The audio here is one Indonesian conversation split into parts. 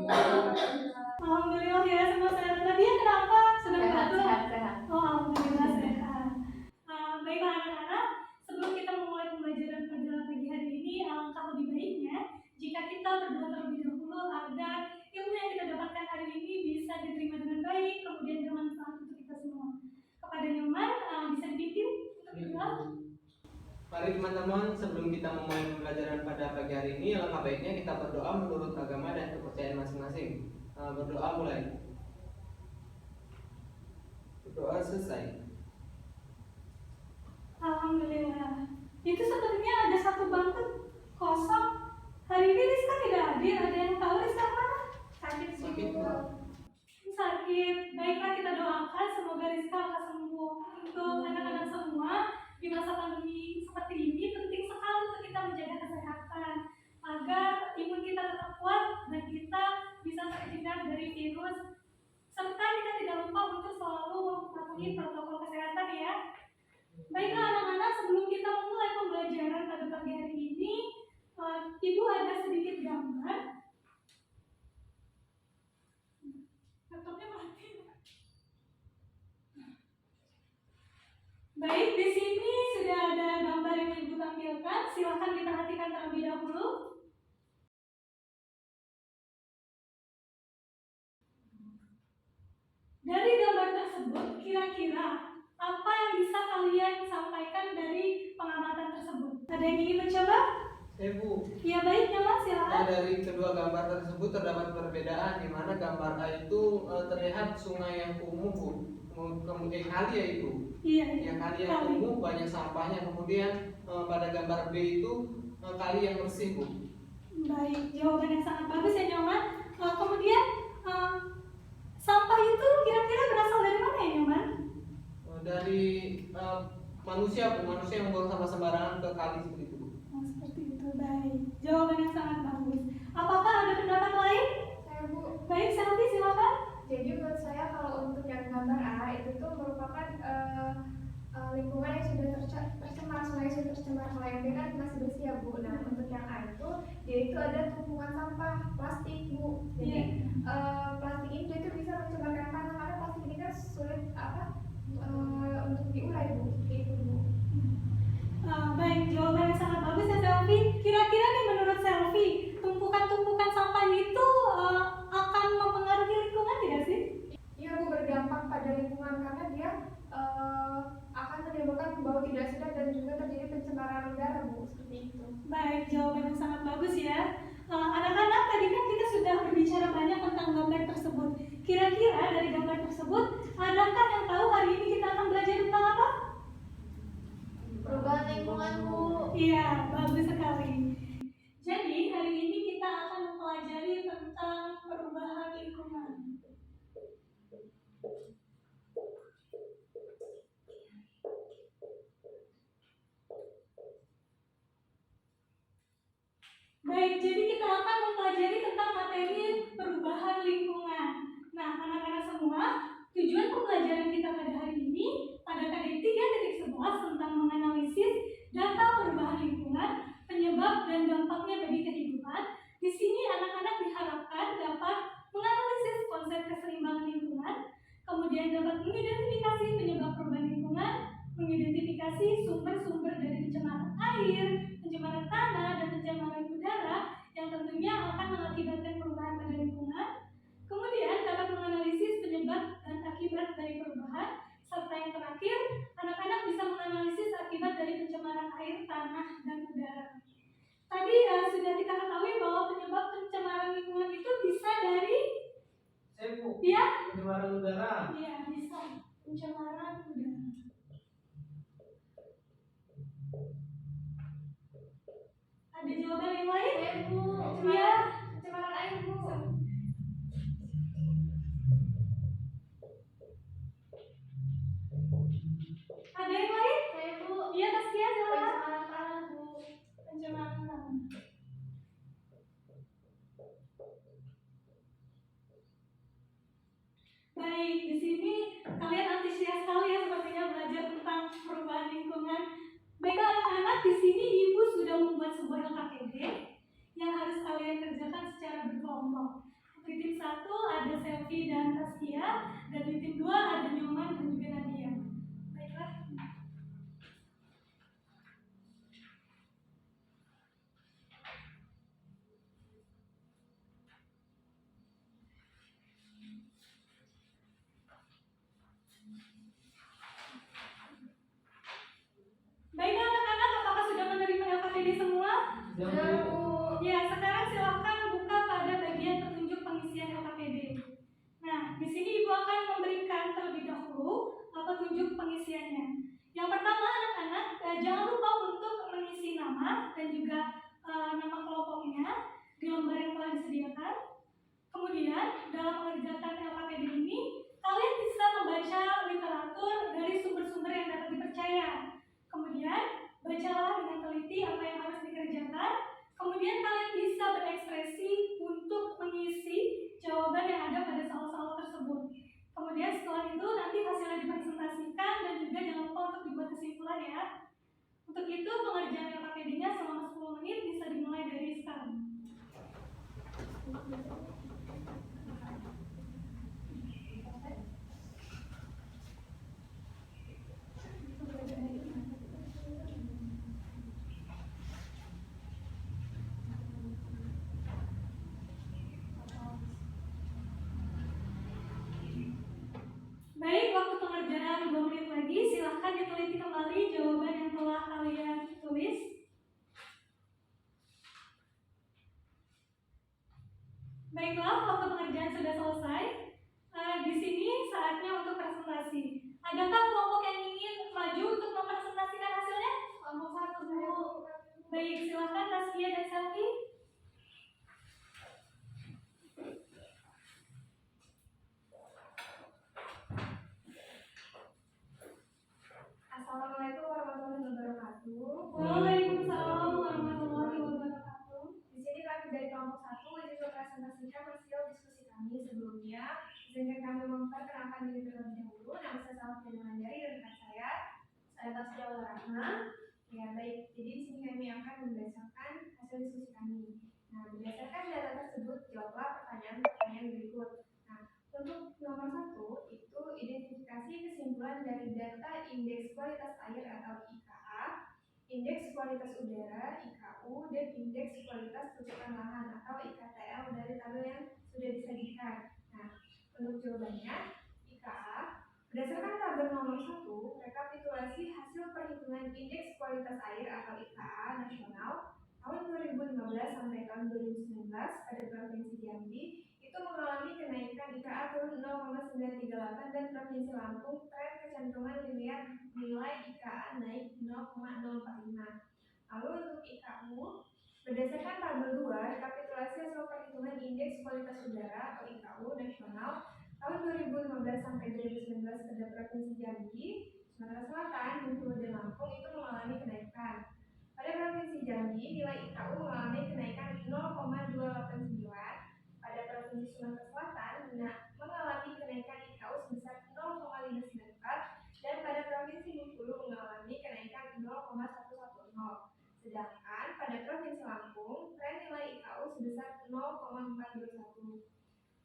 Alhamdulillah ya, semua sehat. Nadia kenapa? Sedang batuk? Sehat. Oh, alhamdulillah sehat. Baiklah anak-anak, sebelum kita memulai pembelajaran pada pagi hari ini, alangkah lebih baiknya jika kita berdoa terlebih dahulu agar ilmu yang kita dapatkan hari ini bisa diterima dengan baik, kemudian bermanfaat untuk kita semua. Kepada Nyoman, bisa dipimpin untuk berdoa. Mari teman-teman, sebelum kita memulai pembelajaran pada pagi hari ini, alangkah baiknya kita berdoa menurut agama dan kepercayaan masing-masing. Berdoa mulai. Berdoa selesai. Alhamdulillah. Itu sepertinya ada satu bangku kosong. Hari ini Rizka tidak hadir. Ada yang tahu Rizka mana? Sakit. Sakit. Baiklah kita doakan semoga Rizka akan sembuh. Untuk anak-anak semua di masa pandemi seperti ini penting sekali untuk kita menjaga kesehatan agar imun kita tetap kuat dan kita bisa terhindar dari virus, serta kita tidak lupa untuk selalu mematuhi protokol kesehatan ya. Baiklah anak-anak, sebelum kita memulai pembelajaran pada pagi hari ini, Ibu ada sedikit gambar. Laptopnya mati. Baik, di sini sudah ada gambar yang Ibu tampilkan. Silakan diperhatikan terlebih dahulu. Dari gambar tersebut, kira-kira apa yang bisa kalian sampaikan dari pengamatan tersebut? Ada yang ingin mencoba? Bu. Ya baik, Nyoman silakan. Dari kedua gambar tersebut terdapat perbedaan di mana gambar A itu terlihat sungai yang kumuh, Bu. Kemudian kali ya itu. Iya. Ya, kali yang kumuh banyak sampahnya. Kemudian pada gambar B itu kali yang bersih, Bu. Baik, jawaban yang sangat bagus ya Nyoman. Kemudian sampah itu kira-kira berasal dari mana ya Nyoman? Dari manusia, Bu. Manusia yang membuang sampah sembarangan ke kali seperti itu, Bu. Oh, seperti itu. Baik, jawaban yang sangat bagus. Apakah ada pendapat lain? Saya Bu. Baik, Selvi silakan. Jadi menurut saya kalau untuk yang gambar A itu tuh merupakan lingkungan yang sudah tercemar, sungai sudah tercemar. Kalau yang B kan masih bersih ya Bu. Nah untuk yang A itu, dia itu ada tumpukan sampah plastik Bu. Jadi plastik itu bisa mencemarkan tanah karena plastik ini kan sulit untuk diurai Bu. Itu Bu. Baik, jawaban yang sangat bagus ya Selvi. Kira-kira nih menurut Selvi, tumpukan-tumpukan sampah itu akan mempengaruhi lingkungan tidak sih? Iya Bu, berdampak pada lingkungan karena dia akan menimbulkan bau tidak sedap dan juga terjadi pencemaran udara Bu, seperti itu. Baik, jawaban yang sangat bagus ya. Anak-anak, tadi kan kita sudah berbicara banyak tentang gambar tersebut. Kira-kira dari gambar tersebut, adakah yang tahu hari ini kita akan belajar tentang apa? Perubahan lingkungan Bu. Iya, bagus sekali. Jadi hari ini kita akan mempelajari tentang perubahan lingkungan. Baik, jadi kita akan mempelajari tentang materi perubahan lingkungan. Nah, anak-anak semua, tujuan pembelajaran kita pada hari ini pada KD 3.11 tentang menganalisis data perubahan lingkungan, penyebab dan dampaknya bagi kehidupan. Di sini anak-anak diharapkan dapat menganalisis konsep keseimbangan lingkungan, kemudian dapat mengidentifikasi penyebab perubahan lingkungan, mengidentifikasi sumber-sumber dari pencemaran air, pencemaran tanah, dan pencemaran udara yang tentunya akan mengakibatkan perubahan pada lingkungan. Kemudian dapat menganalisis penyebab dan akibat dari perubahan, serta yang terakhir, anak-anak bisa menganalisis akibat dari pencemaran air, tanah, dan udara. Tadi sudah kita ketahui bahwa penyebab pencemaran lingkungan itu bisa dari pencemaran udara. Iya, bisa pencemaran udara. Ada jawaban yang lain? Ya Bu, pencemaran air Bu. Ada yang lain? Saya Bu. Iya, Taskia silakan. Pencemaran tanah Bu. Pencemaran tanah. Baik, di sini kalian antusias sekali ya sepertinya belajar tentang perubahan lingkungan. Baiklah anak-anak, di sini Ibu sudah membuat sebuah LKPD yang harus kalian kerjakan secara berkelompok. Untuk itu ya. Untuk itu pengerjaan LKPD-nya selama 10 menit bisa dimulai dari sekarang. Baik, waktu pengerjaan 2 menit lagi, silahkan diteliti kembali jawaban yang telah kalian tulis. Baiklah, waktu pengerjaan sudah selesai. Di sini saatnya untuk presentasi. Adakah kelompok yang ingin maju untuk mempresentasikan hasilnya? Kelompok 1 saya. Baik, silahkan Taskia dan Selvi. Assalamualaikum warahmatullahi wabarakatuh. Waalaikumsalam warahmatullahi wabarakatuh. Di sini kami dari kelompok 1 ingin mempresentasikan hasil diskusi kami sebelumnya. Izinkan kami memperkenalkan diri terlebih dahulu. Nama saya Salma Mandari dan rekan saya Tasya Rahma. Ya baik, jadi di sini kami akan membacakan hasil diskusi kami. Nah, berdasarkan data tersebut, jawablah pertanyaan-pertanyaan berikut. Nah, untuk nomor 1 itu identifikasi kesimpulan dari data indeks kualitas air atau IKA, indeks kualitas udara IKU, dan indeks kualitas tutupan lahan atau IKTL dari tabel yang sudah disajikan. Nah, untuk jawabannya IKA berdasarkan tabel nomor 1, rekapitulasi hasil perhitungan indeks kualitas air atau IKA nasional tahun 2015 sampai tahun 2019 pada Provinsi Jambi itu mengalami kenaikan IKA turun 0,938 dan Provinsi Lampung tren kecantuman nilai IKA naik 0,045. Lalu untuk IKU berdasarkan tabel 2, rekapitulasi hasil perhitungan indeks kualitas udara atau IKU nasional tahun 2015 sampai 2019 pada Provinsi Jambi, Sumatera Selatan, Bengkulu dan Lampung itu mengalami kenaikan. Pada Provinsi Jambi, nilai IKU mengalami kenaikan 0,289. Pada Provinsi Sumatera Selatan mengalami kenaikan IKU sebesar 0,594 dan pada Provinsi Bengkulu mengalami kenaikan 0,110. Sedangkan pada Provinsi Lampung, tren nilai IKU sebesar 0,421.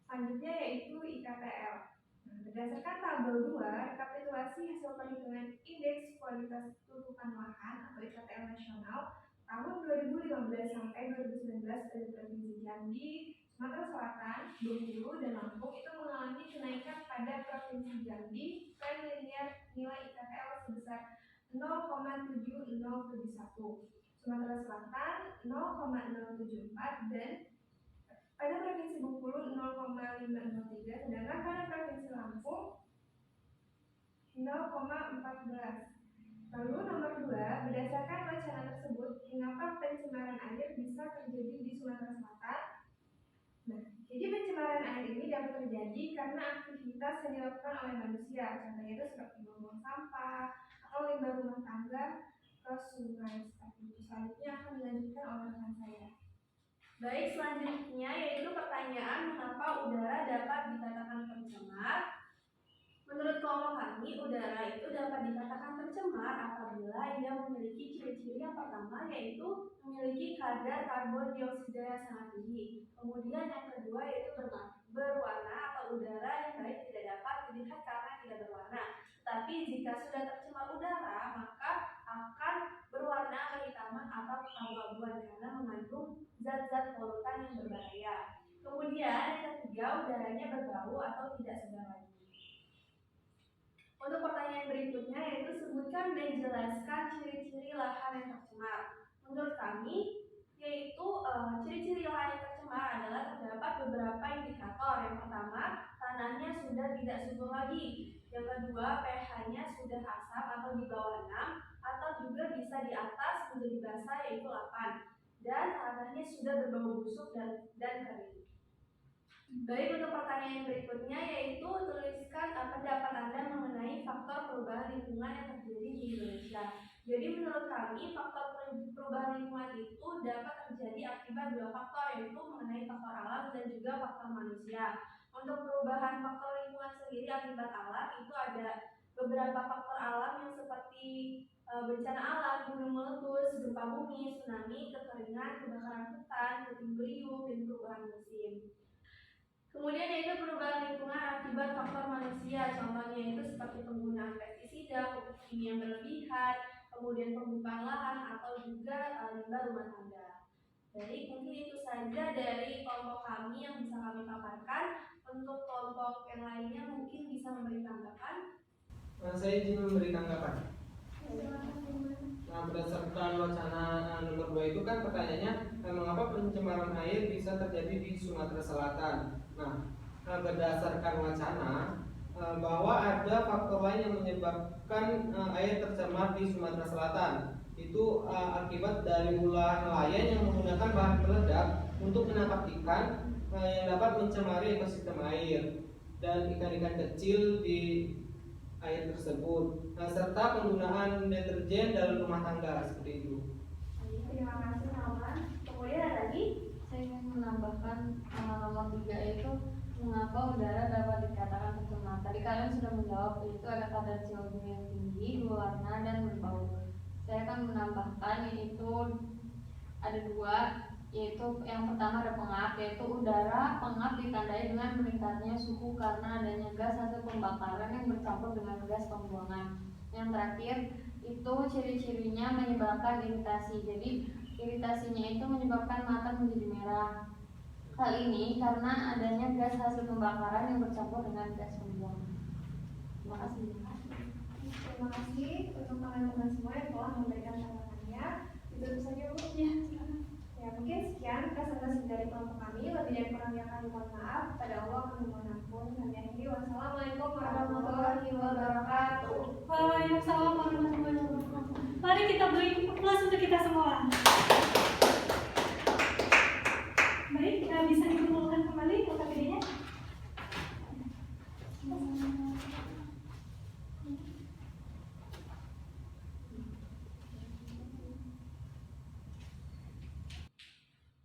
Selanjutnya yaitu IKTL. Nah, berdasarkan tabel 2, rekapitulasi hasil perhitungan indeks kualitas tutupan lahan atau IKTL nasional tahun 2015 sampai 2019 pada Provinsi Jambi, Sumatera Selatan, Bengkulu, dan Lampung itu mengalami kenaikan pada Provinsi Jambi tren linear nilai IKTL sebesar 0,7071, Sumatera Selatan 0,074 dan pada Provinsi Bengkulu 0,503, sedangkan pada Provinsi Lampung 0,14. Lalu nomor 2, berdasarkan wacana tersebut, mengapa pencemaran air bisa terjadi di Sumatera Selatan? Nah, jadi pencemaran air ini dapat terjadi karena aktivitas yang dilakukan oleh manusia, contohnya itu seperti membuang sampah atau limbah rumah tangga ke sungai. Selanjutnya akan dilanjutkan oleh rekan saya. Baik, selanjutnya yaitu pertanyaan mengapa udara dapat dikatakan tercemar. Menurut kelompok kami, udara itu dapat dikatakan tercemar apabila ia memiliki ciri-ciri yang pertama yaitu memiliki kadar karbon dioksida yang sangat tinggi. Kemudian yang kedua yaitu berwarna atau udara yang baik tidak dapat dilihat karena tidak berwarna. Tetapi jika sudah tercemar udara, maka akan berwarna kehitaman atau keabu-abuan karena mengandung zat-zat polutan yang berbahaya. Kemudian yang ketiga, udaranya berbau atau tidak segar lagi. Untuk pertanyaan berikutnya yaitu sebutkan dan jelaskan ciri-ciri lahan yang tercemar. Menurut kami yaitu ciri-ciri lahan yang tercemar adalah terdapat beberapa indikator. Yang pertama, tanahnya sudah tidak subur lagi. Yang kedua, pH-nya sudah asam atau di bawah 6 atau juga bisa di atas menjadi basah yaitu 8. Dan tanahnya sudah berbau busuk dan kering. Baik, untuk pertanyaan berikutnya yaitu tuliskan pendapat Anda mengenai faktor perubahan lingkungan yang terjadi di Indonesia. Jadi menurut kami faktor perubahan lingkungan itu dapat terjadi akibat dua faktor yaitu mengenai faktor alam dan juga faktor manusia. Untuk perubahan faktor lingkungan sendiri akibat alam itu ada beberapa faktor alam yang seperti bencana alam, gunung meletus, gempa bumi, tsunami, kekeringan, kebakaran hutan, puting beliung, dan perubahan musim. Kemudian yaitu perubahan lingkungan akibat faktor manusia, contohnya itu seperti penggunaan pestisida, pupuk kimia yang berlebihan, kemudian pembukaan lahan atau juga limbah rumah tangga. Baik, mungkin itu saja dari kelompok kami yang bisa kami paparkan. Untuk kelompok yang lainnya mungkin bisa memberi tanggapan. Saya izin memberi tanggapan. Nah, berdasarkan wacana nomor 2 itu kan pertanyaannya, mengapa pencemaran air bisa terjadi di Sumatera Selatan? Nah, berdasarkan wacana bahwa ada faktor lain yang menyebabkan air tercemar di Sumatera Selatan. Itu akibat dari ulah nelayan yang menggunakan bahan peledak untuk menangkap ikan yang dapat mencemari ekosistem air dan ikan-ikan kecil di air tersebut, serta penggunaan deterjen dalam rumah tangga seperti itu. Terima kasih kawan. Kemudian ada lagi, Saya ingin menambahkan nomor 3 itu mengapa udara dapat dikatakan tercemar. Tadi kalian sudah menjawab, yaitu ada kadar CO2 yang tinggi, berwarna dan berbau. Saya akan menambahkan yaitu ada 2, yaitu yang pertama ada pengap, yaitu udara pengap ditandai dengan meningkatnya suhu karena adanya gas hasil pembakaran yang bercampur dengan gas pembuangan. Yang terakhir itu ciri-cirinya menyebabkan iritasi. Jadi iritasinya itu menyebabkan mata menjadi merah. Hal ini karena adanya gas hasil pembakaran yang bercampur dengan gas pembuangan. Terima kasih. Terima kasih untuk teman-teman semua yang telah memberikan tanggapannya. Itu saja Bu. Ya, silakan. Ya, mungkin sekian presentasi dari kelompok kami. Lebih dari kurangnya kami mohon maaf. Pada Allah kami mohon ampun. Kami akhiri. Wassalamualaikum warahmatullahi wabarakatuh. Waalaikumsalam warahmatullahi wabarakatuh. Mari kita beri aplaus untuk kita semua. Baik, bisa dikumpulkan kembali KTP-nya.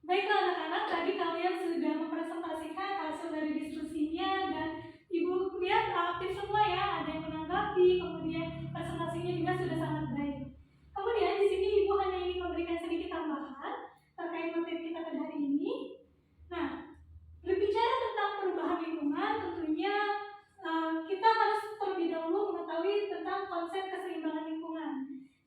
Baiklah anak-anak, tadi kalian sudah mempresentasikan hasil dari diskusinya dan Ibu lihat aktif semua ya, ada yang menanggapi, kemudian presentasinya juga sudah sangat baik. Kemudian di sini Ibu hanya ingin memberikan sedikit tambahan terkait materi kita pada hari ini. Nah, berbicara tentang perubahan lingkungan, tentunya kita harus terlebih dahulu mengetahui tentang konsep keseimbangan lingkungan.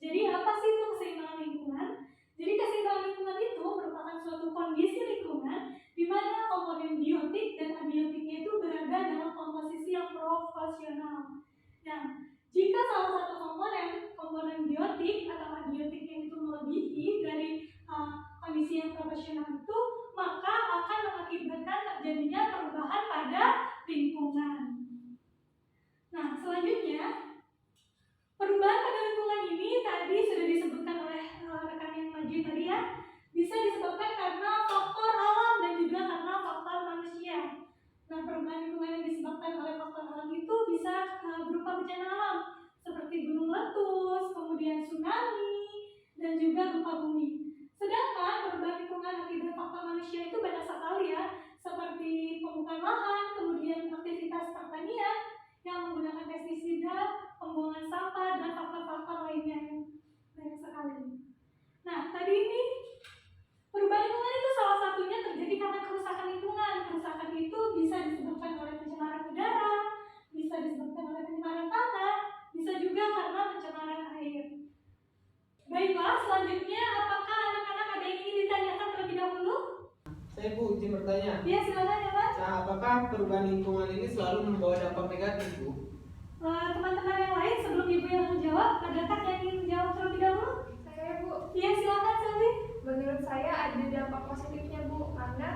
Jadi apa sih itu keseimbangan lingkungan? Jadi keseimbangan lingkungan itu merupakan suatu kondisi lingkungan di mana komponen biotik dan abiotiknya itu berada dalam komposisi yang proporsional. Nah, jika salah satu komponen biotik atau abiotiknya itu melebihi dari kondisi yang proporsional itu, maka akan mengakibatkan terjadinya perubahan pada lingkungan. Nah, selanjutnya perubahan pada lingkungan ini tadi sudah disebutkan oleh rekan yang maju tadi ya, bisa disebabkan karena faktor alam dan juga karena faktor manusia. Nah, perubahan lingkungan yang disebabkan oleh faktor alam itu bisa berupa bencana alam seperti gunung meletus, kemudian tsunami, dan juga gempa bumi. Sedangkan perubahan lingkungan akibat faktor manusia itu banyak sekali ya, seperti pembukaan lahan, kemudian aktivitas pertanian yang menggunakan pestisida, pembuangan sampah, dan faktor-faktor lainnya yang banyak sekali. Nah, tadi ini perubahan lingkungan itu salah satunya terjadi karena kerusakan lingkungan. Kerusakan itu bisa disebabkan oleh pencemaran udara, bisa disebabkan oleh pencemaran tanah, bisa juga karena pencemaran air. Baiklah, selanjutnya apakah anak-anak ada yang ingin ditanyakan terlebih dahulu? Saya Bu izin bertanya. Ya, silakan ya Mas. Nah, apakah perubahan lingkungan ini selalu membawa dampak negatif Bu? Teman-teman yang lain sebelum Ibu yang menjawab, adakah yang ingin menjawab terlebih dahulu? Saya Bu. Iya, silakan Selvi. Menurut saya ada dampak positifnya Bu, karena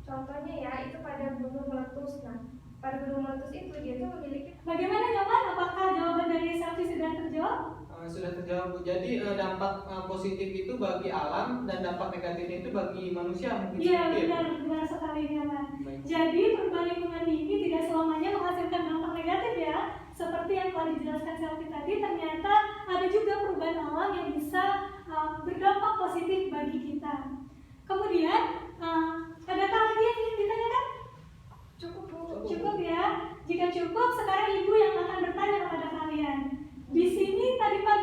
contohnya ya itu pada gunung meletus. Nah, pada gunung meletus itu dia tuh memiliki. Bagaimana Nyoman? Apakah jawaban dari Selvi sudah terjawab? Sudah terjawab Bu. Jadi dampak positif itu bagi alam dan dampak negatifnya itu bagi manusia mungkin Iya, seperti itu. benar sekali Nyoman. Baik. Jadi perubahan lingkungan ini tidak selamanya menghasilkan dampak negatif ya. Seperti yang telah dijelaskan Selvi tadi, ternyata ada juga perubahan alam yang bisa berdampak positif bagi kita. Kemudian, adakah lagi yang ingin ditanyakan? Cukup Bu. Cukup ya. Jika cukup, sekarang Ibu yang akan bertanya kepada kalian. Di sini tadi pagi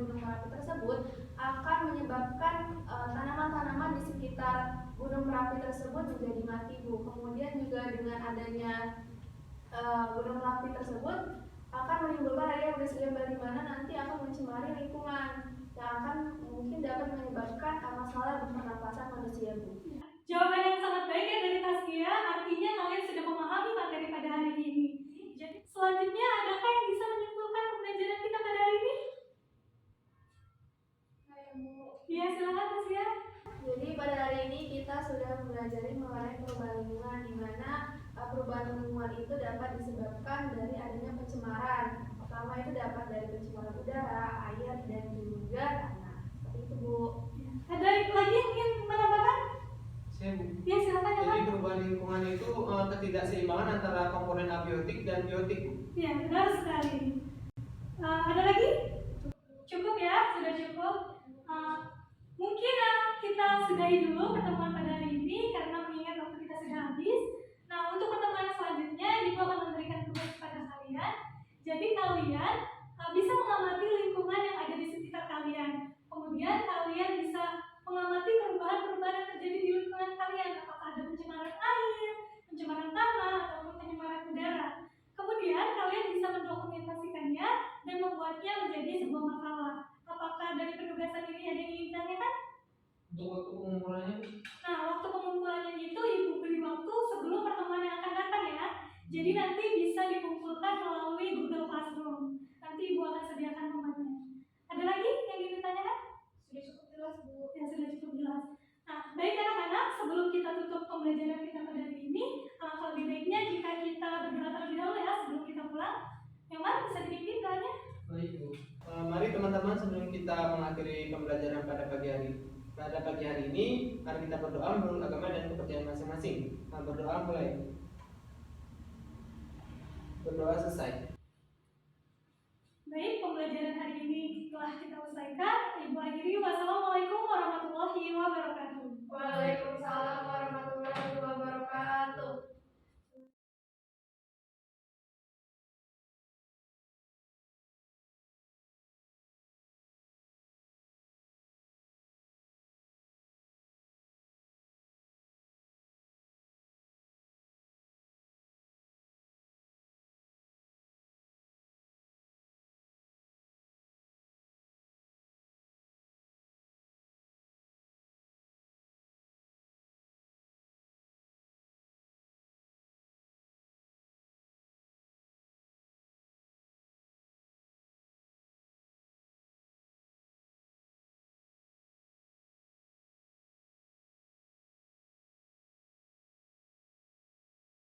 Gunung Merapi tersebut akan menyebabkan tanaman-tanaman di sekitar Gunung Merapi tersebut menjadi mati, Bu. Kemudian juga dengan adanya Gunung Merapi tersebut akan menimbulkan adanya gas limbah di mana nanti akan mencemari lingkungan yang akan mungkin dapat menyebabkan masalah di pernapasan manusia, Bu. Jawaban yang sangat baik ya dari Taskia, artinya kalian sudah memahami materi pada hari ini. Jadi selanjutnya adakah yang bisa menyimpulkan pembelajaran kita pada hari ini? Iya, silakan Taskia. Jadi pada hari ini kita sudah mempelajari mengenai perubahan lingkungan, di mana perubahan lingkungan itu dapat disebabkan dari adanya pencemaran. Pertama itu dapat dari pencemaran udara, air, dan juga tanah. Seperti itu, Bu. Ada lagi yang ingin menambahkan? Saya Bu. Iya, silakan ya, Jadi Pak. perubahan lingkungan itu ketidakseimbangan antara komponen abiotik dan biotik, Bu. Iya, benar sekali. Ada lagi? Cukup ya, sudah cukup. Mungkin kita sudahi dulu pertemuan pada hari ini karena mengingat waktu kita sudah habis. Nah, untuk pertemuan selanjutnya, Ibu akan memberikan tugas kepada kalian. Jadi kalian bisa mengamati lingkungan yang ada di sekitar kalian. Kemudian kalian bisa mengamati perubahan-perubahan yang terjadi di lingkungan kalian. Apakah ada pencemaran air, pencemaran tanah, ataupun pencemaran udara. Kemudian kalian bisa mendokumentasikannya dan membuatnya menjadi sebuah makalah. Apakah dari penugasan ini ada yang ingin ditanyakan? Untuk waktu pengumpulannya, Bu. Nah, waktu pengumpulannya itu Ibu beri waktu sebelum pertemuan yang akan datang ya. Jadi nanti bisa dikumpulkan melalui Google Classroom. Nanti Ibu akan sediakan nomornya. Ada lagi yang ingin ditanyakan? Sudah cukup jelas, Bu. Ya, sudah cukup jelas. Nah, baik anak-anak, sebelum kita tutup pembelajaran kita pada hari ini, alangkah lebih baiknya jika kita berdoa terlebih dahulu ya sebelum kita pulang. Yang mana bisa dipimpin doanya? Baik, Bu. Mari teman-teman sebelum kita mengakhiri pembelajaran pada pagi hari ini, mari kita berdoa menurut agama dan kepercayaan masing-masing. Berdoa mulai. Berdoa selesai. Baik, pembelajaran hari ini telah kita selesaikan. Ibu akhiri, wassalamualaikum warahmatullahi wabarakatuh. Waalaikumsalam